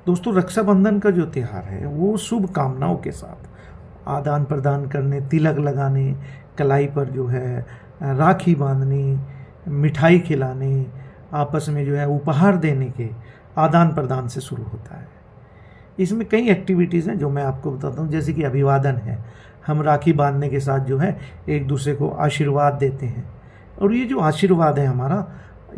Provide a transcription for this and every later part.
दोस्तों, रक्षाबंधन का जो त्यौहार है वो शुभ कामनाओं के साथ आदान प्रदान करने, तिलक लगाने, कलाई पर जो है राखी बांधने, मिठाई खिलाने, आपस में जो है उपहार देने के आदान प्रदान से शुरू होता है। इसमें कई एक्टिविटीज़ हैं जो मैं आपको बताता हूँ, जैसे कि अभिवादन है। हम राखी बांधने के साथ जो है एक दूसरे को आशीर्वाद देते हैं, और ये जो आशीर्वाद है हमारा,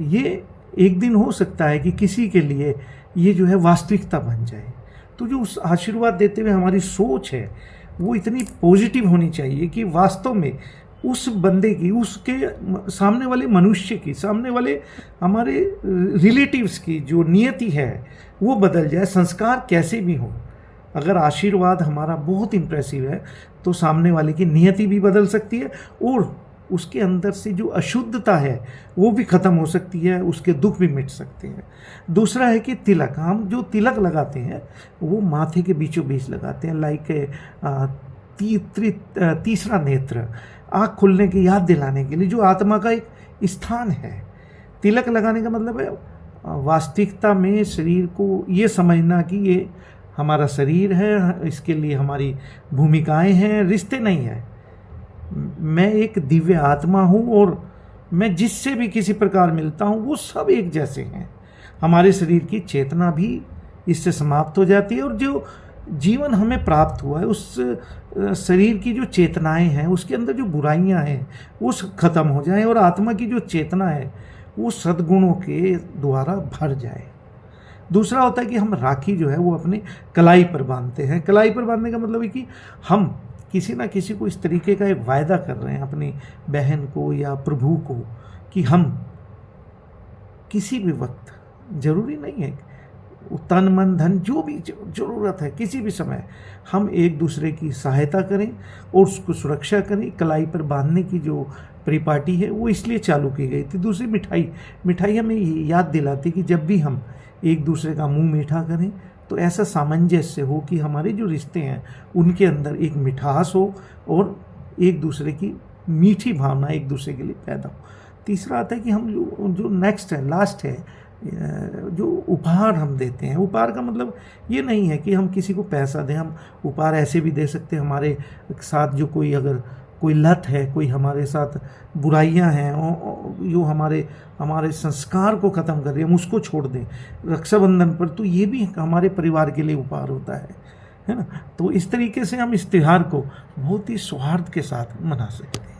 ये एक दिन हो सकता है कि किसी के लिए ये जो है वास्तविकता बन जाए। तो जो उस आशीर्वाद देते हुए हमारी सोच है वो इतनी पॉजिटिव होनी चाहिए कि वास्तव में उस बंदे की, उसके सामने वाले मनुष्य की, सामने वाले हमारे रिलेटिव्स की जो नियति है वो बदल जाए। संस्कार कैसे भी हो, अगर आशीर्वाद हमारा बहुत इम्प्रेसिव है तो सामने वाले की नियति भी बदल सकती है, और उसके अंदर से जो अशुद्धता है वो भी ख़त्म हो सकती है, उसके दुख भी मिट सकते हैं। दूसरा है कि तिलक, हम जो तिलक लगाते हैं वो माथे के बीचों बीच लगाते हैं, लाइक तीसरा नेत्र, आँख खुलने की याद दिलाने के लिए, जो आत्मा का एक स्थान है। तिलक लगाने का मतलब है वास्तविकता में शरीर को ये समझना कि ये हमारा शरीर है, इसके लिए हमारी भूमिकाएं हैं, रिश्ते नहीं है। मैं एक दिव्य आत्मा हूँ और मैं जिससे भी किसी प्रकार मिलता हूँ वो सब एक जैसे हैं। हमारे शरीर की चेतना भी इससे समाप्त हो जाती है, और जो जीवन हमें प्राप्त हुआ है उस शरीर की जो चेतनाएं हैं, उसके अंदर जो बुराइयां हैं वो ख़त्म हो जाएं, और आत्मा की जो चेतना है वो सद्गुणों के द्वारा भर जाए। दूसरा होता है कि हम राखी जो है वो अपनी कलाई पर बांधते हैं। कलाई पर बांधने का मतलब है कि हम किसी ना किसी को इस तरीके का एक वायदा कर रहे हैं अपनी बहन को या प्रभु को, कि हम किसी भी वक्त, जरूरी नहीं है तन मन धन, जो भी ज़रूरत है किसी भी समय, हम एक दूसरे की सहायता करें और उसको सुरक्षा करें। कलाई पर बांधने की जो परिपाटी है वो इसलिए चालू की गई थी। दूसरी मिठाई हमें याद दिलाती कि जब भी हम एक दूसरे का मुंह मीठा करें तो ऐसा सामंजस्य हो कि हमारे जो रिश्ते हैं उनके अंदर एक मिठास हो और एक दूसरे की मीठी भावना एक दूसरे के लिए पैदा हो। तीसरा आता है कि हम जो नेक्स्ट है, लास्ट है, जो उपहार हम देते हैं। उपहार का मतलब ये नहीं है कि हम किसी को पैसा दें, हम उपहार ऐसे भी दे सकते हैं। हमारे साथ जो कोई, अगर कोई लत है, कोई हमारे साथ बुराइयां हैं जो हमारे संस्कार को ख़त्म कर रही है, हम उसको छोड़ दें रक्षाबंधन पर, तो ये भी हमारे परिवार के लिए उपहार होता है ना। तो इस तरीके से हम इस त्यौहार को बहुत ही सौहार्द के साथ मना सकते हैं।